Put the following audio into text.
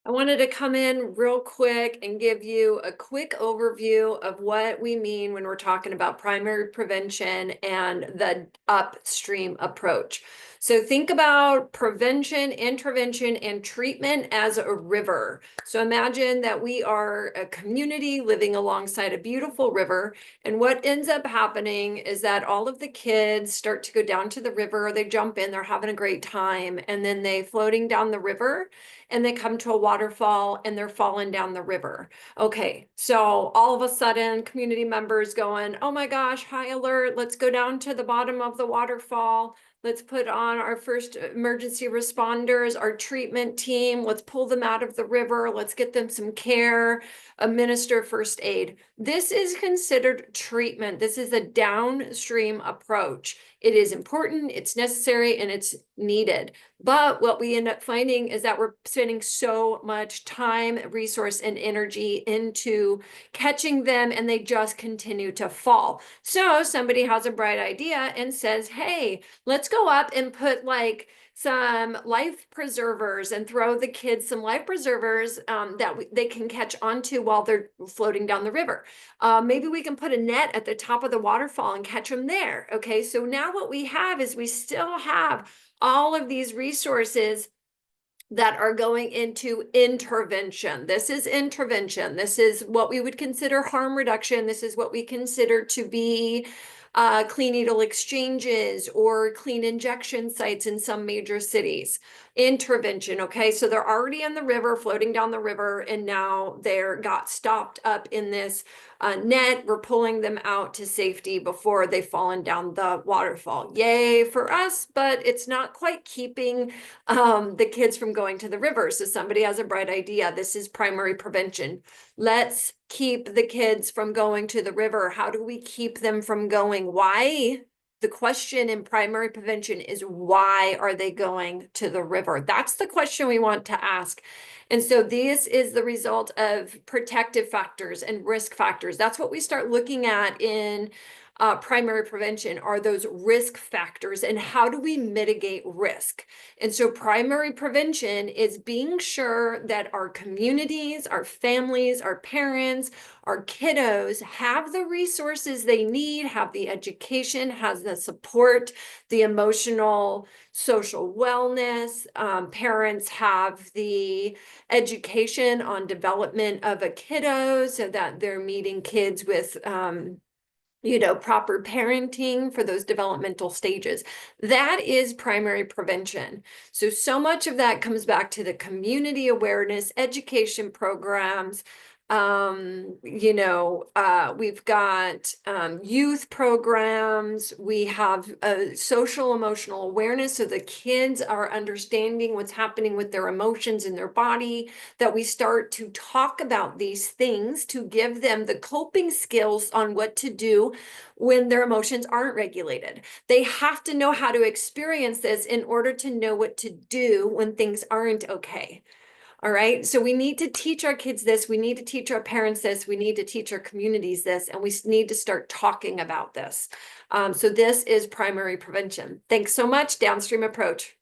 I wanted to come in real quick and give you a quick overview of what we mean when we're talking about primary prevention and the upstream approach. So think about prevention, intervention, and treatment as a river. So imagine that we are a community living alongside a beautiful river. And what ends up happening is that all of the kids start to go down to the river, they jump in, they're having a great time, and then they floating down the river and they come to a waterfall and they're falling down the river. Okay, so all of a sudden, community members going, oh my gosh, high alert, let's go down to the bottom of the waterfall. Let's put on our first emergency responders, our treatment team. Let's pull them out of the river. Let's get them some care, administer first aid. This is considered treatment. This is a downstream approach. It is important, it's necessary, and it's needed. But what we end up finding is that we're spending so much time, resource, and energy into catching them, and they just continue to fall. So somebody has a bright idea and says, hey, let's go up and put like some life preservers and throw the kids some life preservers they can catch onto while they're floating down the river. Maybe we can put a net at the top of the waterfall and catch them there. Okay, so now what we have is we still have all of these resources that are going into intervention. This is intervention. This is what we would consider harm reduction. This is what we consider to be clean needle exchanges or clean injection sites in some major cities. Intervention, okay? So they're already in the river, floating down the river, and now they're got stopped up in this net. We're pulling them out to safety before they've fallen down the waterfall. Yay for us, but it's not quite keeping the kids from going to the river. So somebody has a bright idea. This is primary prevention. Let's keep the kids from going to the river. How do we keep them from going? Why? The question in primary prevention is, why are they going to the river? That's the question we want to ask. And so this is the result of protective factors and risk factors. That's what we start looking at in primary prevention, are those risk factors, and how do we mitigate risk? And so primary prevention is being sure that our communities, our families, our parents, our kiddos have the resources they need, have the education, has the support, the emotional, social wellness. Parents have the education on development of a kiddo so that they're meeting kids with proper parenting for those developmental stages. That is primary prevention. So much of that comes back to the community awareness, education programs. We've got youth programs. We have social emotional awareness, so the kids are understanding what's happening with their emotions in their body, that we start to talk about these things to give them the coping skills on what to do when their emotions aren't regulated. They have to know how to experience this in order to know what to do when things aren't okay. All right. So we need to teach our kids this. We need to teach our parents this. We need to teach our communities this. And we need to start talking about this. So this is primary prevention. Thanks so much. Downstream approach.